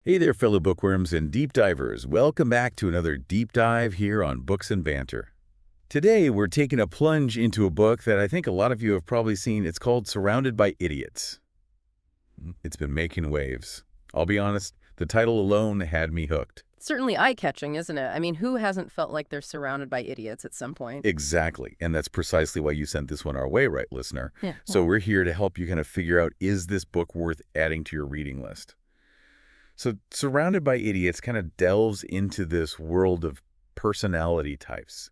Hey there, fellow bookworms and deep divers. Welcome back to another deep dive here on Books and Banter. Today, we're taking a plunge into a book that I think a lot of you have probably seen. It's called Surrounded by Idiots. It's been making waves. I'll be honest, the title alone had me hooked. Certainly eye-catching, isn't it? I mean, who hasn't felt like they're surrounded by idiots at some point? Exactly, and that's precisely why you sent this one our way, right, listener? Yeah. So we're here to help you kind of figure out, is this book worth adding to your reading list? So Surrounded by Idiots kind of delves into this world of personality types.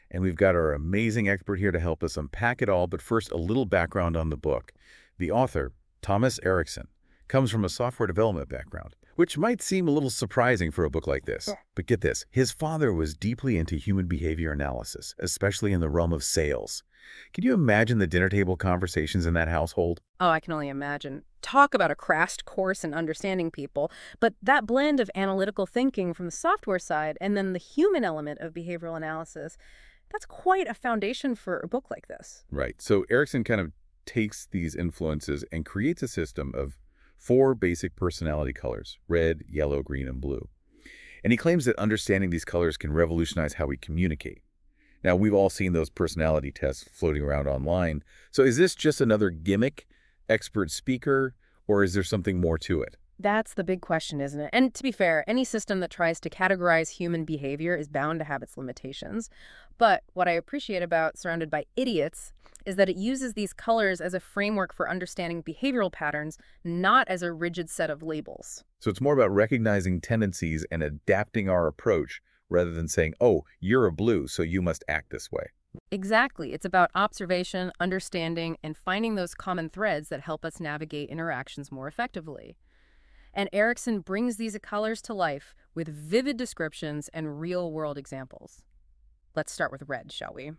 And we've got our amazing expert here to help us unpack it all. But first, a little background on the book. The author, Thomas Erickson, comes from a software development background, which might seem a little surprising for a book like this. Sure. But get this, his father was deeply into human behavior analysis, especially in the realm of sales. Can you imagine the dinner table conversations in that household? Oh, I can only imagine. Talk about a crash course in understanding people, but that blend of analytical thinking from the software side and then the human element of behavioral analysis, that's quite a foundation for a book like this. Right. So Erickson kind of takes these influences and creates a system of 4 basic personality colors: red, yellow, green, and blue. And he claims that understanding these colors can revolutionize how we communicate. Now, we've all seen those personality tests floating around online. So is this just another gimmick, expert speaker, or is there something more to it? That's the big question, isn't it? And to be fair, any system that tries to categorize human behavior is bound to have its limitations. But what I appreciate about Surrounded by Idiots is that it uses these colors as a framework for understanding behavioral patterns, not as a rigid set of labels. So it's more about recognizing tendencies and adapting our approach rather than saying, oh, you're a blue, so you must act this way. Exactly. It's about observation, understanding, and finding those common threads that help us navigate interactions more effectively. And Erickson brings these colors to life with vivid descriptions and real-world examples. Let's start with red, shall we?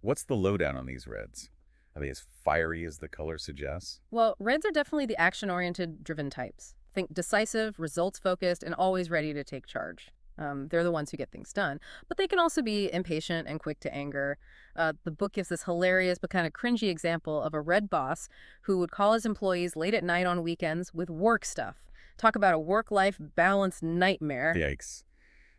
What's the lowdown on these reds? Are they as fiery as the color suggests? Well, reds are definitely the action-oriented driven types. Think decisive, results-focused, and always ready to take charge. They're the ones who get things done. But they can also be impatient and quick to anger. The book gives this hilarious but kind of cringy example of a red boss who would call his employees late at night on weekends with work stuff. Talk about a work-life balance nightmare. Yikes.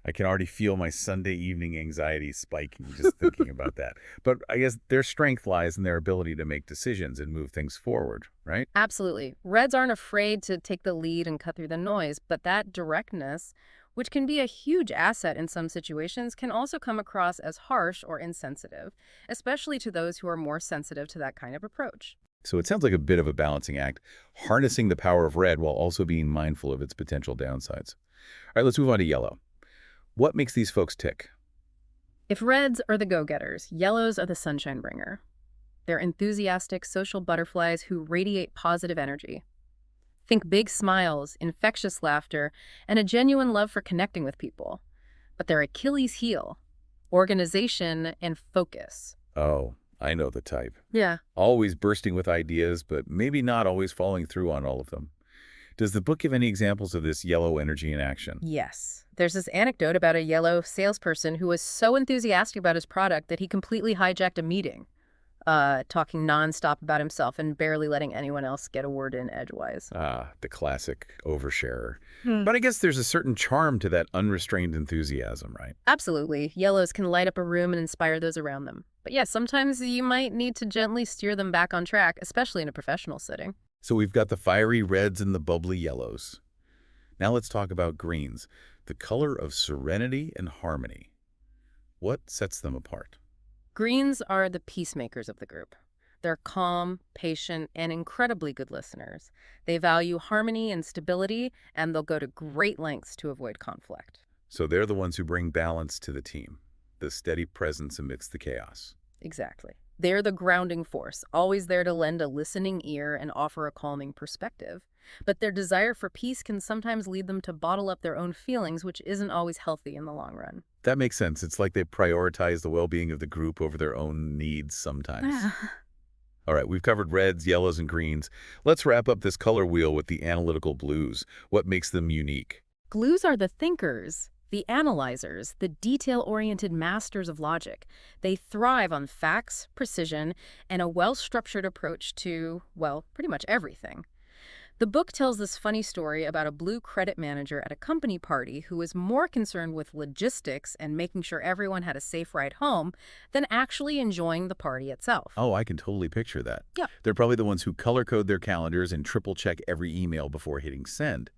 I can already feel my Sunday evening anxiety spiking just thinking about that. But I guess their strength lies in their ability to make decisions and move things forward, right? Absolutely. Reds aren't afraid to take the lead and cut through the noise, but that directness, which can be a huge asset in some situations, can also come across as harsh or insensitive, especially to those who are more sensitive to that kind of approach. So it sounds like a bit of a balancing act, harnessing the power of red while also being mindful of its potential downsides. All right, let's move on to yellow. What makes these folks tick? If reds are the go-getters, yellows are the sunshine bringer. They're enthusiastic social butterflies who radiate positive energy. Think big smiles, infectious laughter, and a genuine love for connecting with people. But their Achilles heel, organization and focus. Oh, I know the type. Yeah. Always bursting with ideas, but maybe not always following through on all of them. Does the book give any examples of this yellow energy in action? Yes. There's this anecdote about a yellow salesperson who was so enthusiastic about his product that he completely hijacked a meeting, talking nonstop about himself and barely letting anyone else get a word in edgewise. Ah, the classic oversharer. But I guess there's a certain charm to that unrestrained enthusiasm, right? Absolutely. Yellows can light up a room and inspire those around them. But yes, sometimes you might need to gently steer them back on track, especially in a professional setting. So we've got the fiery reds and the bubbly yellows. Now let's talk about greens, the color of serenity and harmony. What sets them apart? Greens are the peacemakers of the group. They're calm, patient, and incredibly good listeners. They value harmony and stability, and they'll go to great lengths to avoid conflict. So they're the ones who bring balance to the team, the steady presence amidst the chaos. Exactly. They're the grounding force, always there to lend a listening ear and offer a calming perspective. But their desire for peace can sometimes lead them to bottle up their own feelings, which isn't always healthy in the long run. That makes sense. It's like they prioritize the well-being of the group over their own needs sometimes. All right, we've covered reds, yellows, and greens. Let's wrap up this color wheel with the analytical blues. What makes them unique? Blues are the thinkers, the analyzers, the detail-oriented masters of logic. They thrive on facts, precision, and a well-structured approach to, well, pretty much everything. The book tells this funny story about a blue credit manager at a company party who was more concerned with logistics and making sure everyone had a safe ride home than actually enjoying the party itself. Oh, I can totally picture that. Yeah. They're probably the ones who color code their calendars and triple check every email before hitting send.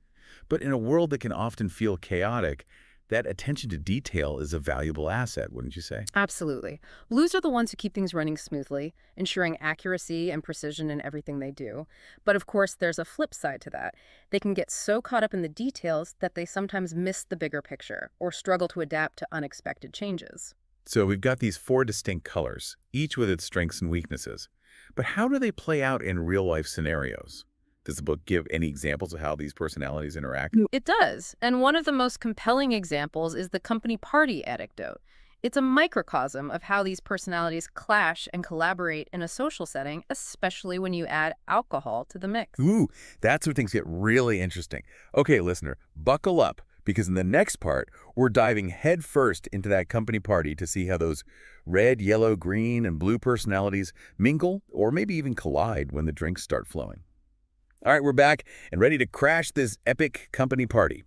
But in a world that can often feel chaotic, that attention to detail is a valuable asset, wouldn't you say? Absolutely. Blues are the ones who keep things running smoothly, ensuring accuracy and precision in everything they do. But of course, there's a flip side to that. They can get so caught up in the details that they sometimes miss the bigger picture or struggle to adapt to unexpected changes. So we've got these four distinct colors, each with its strengths and weaknesses. But how do they play out in real-life scenarios? Does the book give any examples of how these personalities interact? It does. And one of the most compelling examples is the company party anecdote. It's a microcosm of how these personalities clash and collaborate in a social setting, especially when you add alcohol to the mix. Ooh, that's where things get really interesting. Okay, listener, buckle up, because in the next part, we're diving headfirst into that company party to see how those red, yellow, green, and blue personalities mingle or maybe even collide when the drinks start flowing. All right, we're back and ready to crash this epic company party.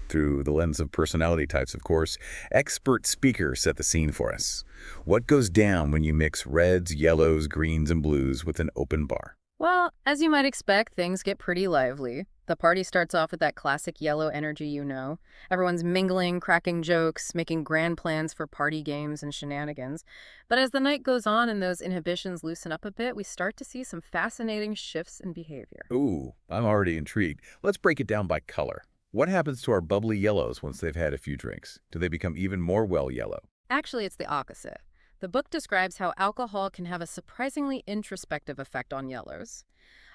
Through the lens of personality types, of course, expert speakers set the scene for us. What goes down when you mix reds, yellows, greens, and blues with an open bar? Well, as you might expect, things get pretty lively. The party starts off with that classic yellow energy you know. Everyone's mingling, cracking jokes, making grand plans for party games and shenanigans. But as the night goes on and those inhibitions loosen up a bit, we start to see some fascinating shifts in behavior. Ooh, I'm already intrigued. Let's break it down by color. What happens to our bubbly yellows once they've had a few drinks? Do they become even more well yellow? Actually, it's the opposite. The book describes how alcohol can have a surprisingly introspective effect on yellows.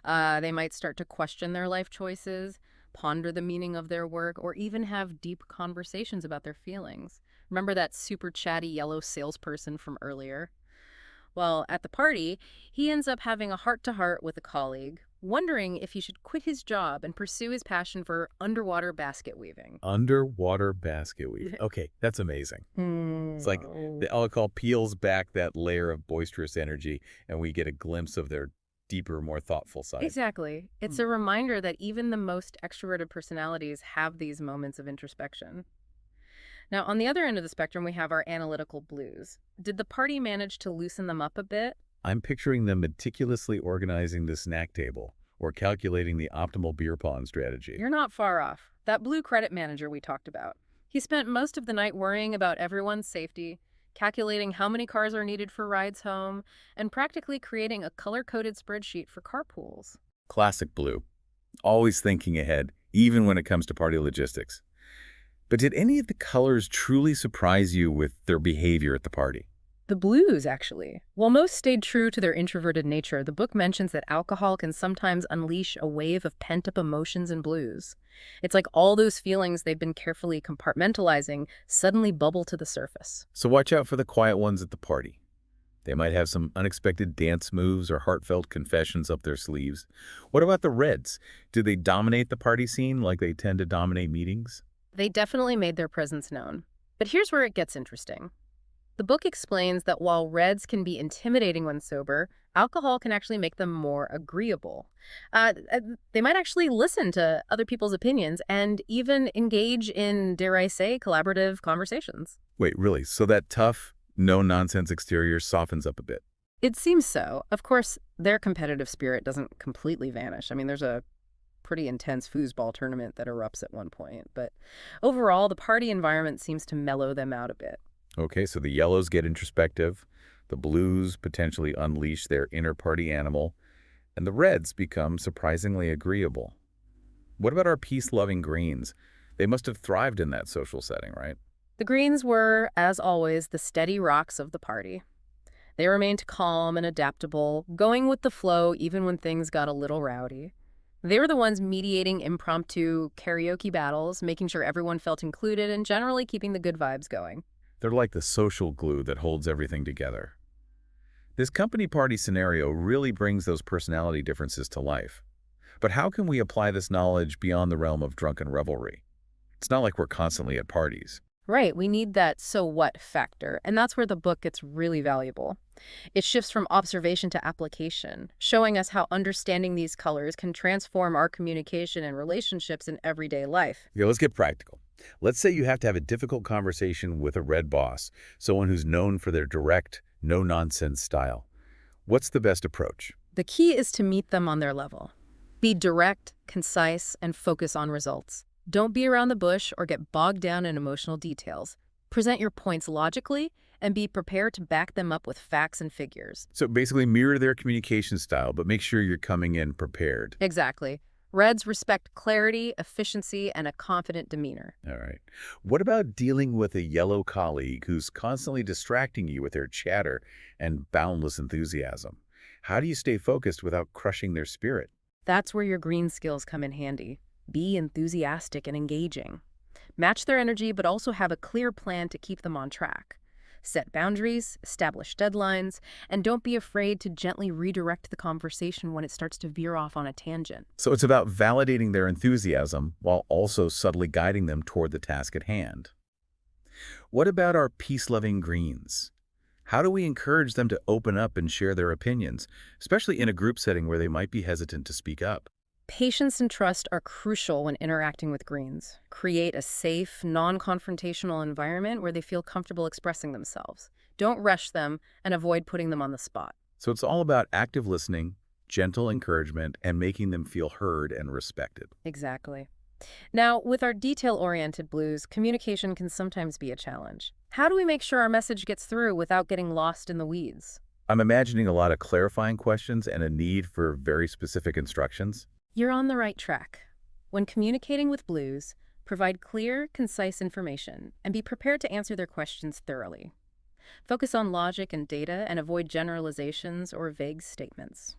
They might start to question their life choices, ponder the meaning of their work, or even have deep conversations about their feelings. Remember that super chatty yellow salesperson from earlier? Well, at the party, he ends up having a heart-to-heart with a colleague, wondering if he should quit his job and pursue his passion for underwater basket weaving. Underwater basket weave. Okay, that's amazing. It's like the alcohol peels back that layer of boisterous energy, and we get a glimpse of their deeper, more thoughtful side. Exactly. It's a reminder that even the most extroverted personalities have these moments of introspection. Now, on the other end of the spectrum, we have our analytical blues. Did the party manage to loosen them up a bit? I'm picturing them meticulously organizing the snack table or calculating the optimal beer pong strategy. You're not far off. That blue credit manager we talked about. He spent most of the night worrying about everyone's safety, calculating how many cars are needed for rides home, and practically creating a color-coded spreadsheet for carpools. Classic blue. Always thinking ahead, even when it comes to party logistics. But did any of the colors truly surprise you with their behavior at the party? The blues, actually. While most stayed true to their introverted nature, the book mentions that alcohol can sometimes unleash a wave of pent-up emotions in blues. It's like all those feelings they've been carefully compartmentalizing suddenly bubble to the surface. So watch out for the quiet ones at the party. They might have some unexpected dance moves or heartfelt confessions up their sleeves. What about the reds? Do they dominate the party scene like they tend to dominate meetings? They definitely made their presence known. But here's where it gets interesting. The book explains that while reds can be intimidating when sober, alcohol can actually make them more agreeable. They might actually listen to other people's opinions and even engage in, dare I say, collaborative conversations. Wait, really? So that tough, no-nonsense exterior softens up a bit? It seems so. Of course, their competitive spirit doesn't completely vanish. I mean, there's a pretty intense foosball tournament that erupts at one point. But overall, the party environment seems to mellow them out a bit. Okay, so the yellows get introspective, the blues potentially unleash their inner party animal, and the reds become surprisingly agreeable. What about our peace-loving greens? They must have thrived in that social setting, right? The greens were, as always, the steady rocks of the party. They remained calm and adaptable, going with the flow even when things got a little rowdy. They were the ones mediating impromptu karaoke battles, making sure everyone felt included, and generally keeping the good vibes going. They're like the social glue that holds everything together. This company party scenario really brings those personality differences to life. But how can we apply this knowledge beyond the realm of drunken revelry? It's not like we're constantly at parties. Right, we need that so what factor, and that's where the book gets really valuable. It shifts from observation to application, showing us how understanding these colors can transform our communication and relationships in everyday life. Okay, let's get practical. Let's say you have to have a difficult conversation with a red boss, someone who's known for their direct, no-nonsense style. What's the best approach? The key is to meet them on their level. Be direct, concise, and focus on results. Don't be around the bush or get bogged down in emotional details. Present your points logically and be prepared to back them up with facts and figures. So basically mirror their communication style, but make sure you're coming in prepared. Exactly. Reds respect clarity, efficiency, and a confident demeanor. All right. What about dealing with a yellow colleague who's constantly distracting you with their chatter and boundless enthusiasm? How do you stay focused without crushing their spirit? That's where your green skills come in handy. Be enthusiastic and engaging. Match their energy, but also have a clear plan to keep them on track. Set boundaries, establish deadlines, and don't be afraid to gently redirect the conversation when it starts to veer off on a tangent. So it's about validating their enthusiasm while also subtly guiding them toward the task at hand. What about our peace-loving greens? How do we encourage them to open up and share their opinions, especially in a group setting where they might be hesitant to speak up? Patience and trust are crucial when interacting with greens. Create a safe, non-confrontational environment where they feel comfortable expressing themselves. Don't rush them and avoid putting them on the spot. So it's all about active listening, gentle encouragement, and making them feel heard and respected. Exactly. Now, with our detail-oriented blues, communication can sometimes be a challenge. How do we make sure our message gets through without getting lost in the weeds? I'm imagining a lot of clarifying questions and a need for very specific instructions. You're on the right track. When communicating with blues, provide clear, concise information and be prepared to answer their questions thoroughly. Focus on logic and data and avoid generalizations or vague statements.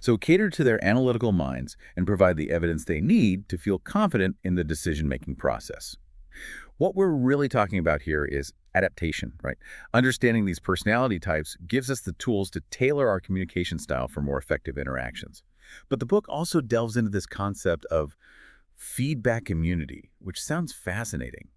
So cater to their analytical minds and provide the evidence they need to feel confident in the decision-making process. What we're really talking about here is adaptation, right? Understanding these personality types gives us the tools to tailor our communication style for more effective interactions. But the book also delves into this concept of feedback immunity, which sounds fascinating.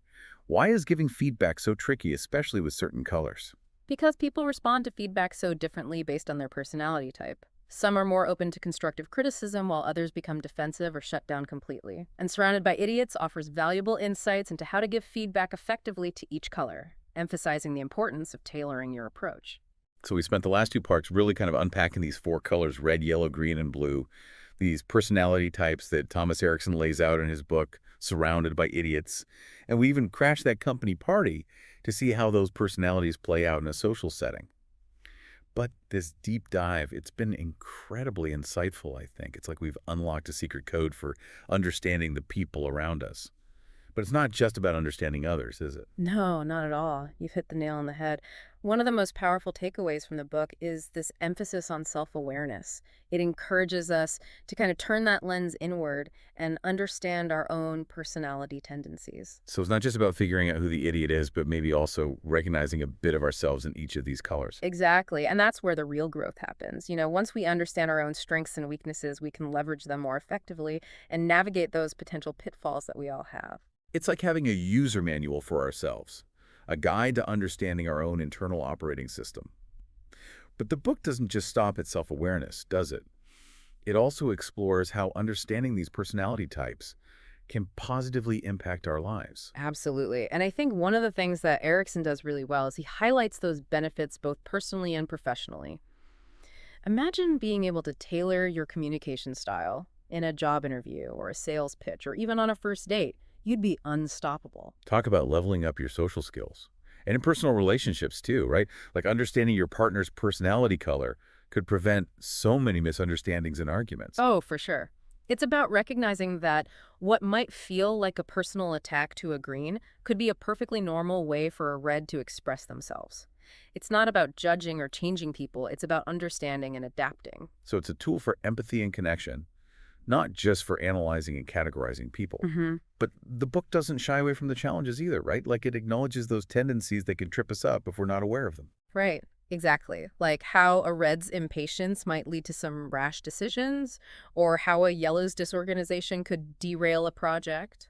Why is giving feedback so tricky, especially with certain colors? Because people respond to feedback so differently based on their personality type. Some are more open to constructive criticism, while others become defensive or shut down completely. And Surrounded by Idiots offers valuable insights into how to give feedback effectively to each color, emphasizing the importance of tailoring your approach. So we spent the last two parts really kind of unpacking these four colors, red, yellow, green, and blue, these personality types that Thomas Erickson lays out in his book, Surrounded by Idiots. And we even crashed that company party to see how those personalities play out in a social setting. But this deep dive, it's been incredibly insightful, I think. It's like we've unlocked a secret code for understanding the people around us. But it's not just about understanding others, is it? No, not at all. You've hit the nail on the head. One of the most powerful takeaways from the book is this emphasis on self-awareness. It encourages us to kind of turn that lens inward and understand our own personality tendencies. So it's not just about figuring out who the idiot is, but maybe also recognizing a bit of ourselves in each of these colors. Exactly, and that's where the real growth happens. Once we understand our own strengths and weaknesses, we can leverage them more effectively and navigate those potential pitfalls that we all have. It's like having a user manual for ourselves, a guide to understanding our own internal operating system. But the book doesn't just stop at self-awareness, does it? It also explores how understanding these personality types can positively impact our lives. Absolutely. And I think one of the things that Erickson does really well is he highlights those benefits both personally and professionally. Imagine being able to tailor your communication style in a job interview or a sales pitch or even on a first date. You'd be unstoppable. Talk about leveling up your social skills. And in personal relationships too, right? Like understanding your partner's personality color could prevent so many misunderstandings and arguments. Oh, for sure. It's about recognizing that what might feel like a personal attack to a green could be a perfectly normal way for a red to express themselves. It's not about judging or changing people, it's about understanding and adapting. So it's a tool for empathy and connection, not just for analyzing and categorizing people. But the book doesn't shy away from the challenges either, right? Like it acknowledges those tendencies that can trip us up if we're not aware of them. Right, exactly. Like how a red's impatience might lead to some rash decisions, or how a yellow's disorganization could derail a project.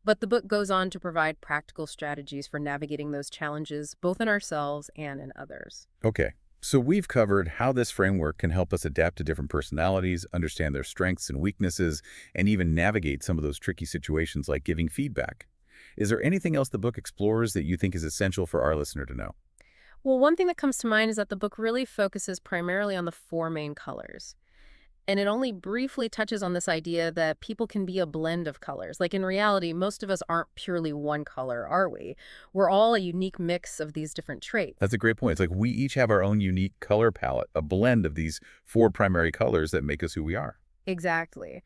But the book goes on to provide practical strategies for navigating those challenges, both in ourselves and in others. Okay, so we've covered how this framework can help us adapt to different personalities, understand their strengths and weaknesses, and even navigate some of those tricky situations like giving feedback. Is there anything else the book explores that you think is essential for our listener to know? Well, one thing that comes to mind is that the book really focuses primarily on the four main colors. And it only briefly touches on this idea that people can be a blend of colors. Like in reality, most of us aren't purely one color, are we? We're all a unique mix of these different traits. That's a great point. It's like we each have our own unique color palette, a blend of these four primary colors that make us who we are. Exactly.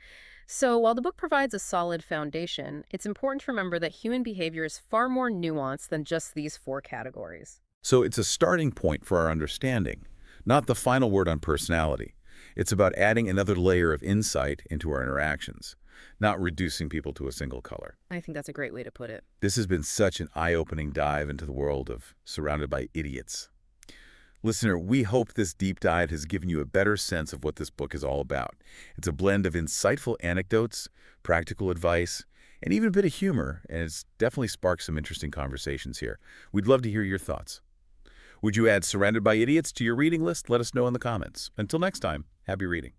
So while the book provides a solid foundation, it's important to remember that human behavior is far more nuanced than just these four categories. So it's a starting point for our understanding, not the final word on personality. It's about adding another layer of insight into our interactions, not reducing people to a single color. I think that's a great way to put it. This has been such an eye-opening dive into the world of Surrounded by Idiots. Listener, we hope this deep dive has given you a better sense of what this book is all about. It's a blend of insightful anecdotes, practical advice, and even a bit of humor, and it's definitely sparked some interesting conversations here. We'd love to hear your thoughts. Would you add Surrounded by Idiots to your reading list? Let us know in the comments. Until next time, happy reading.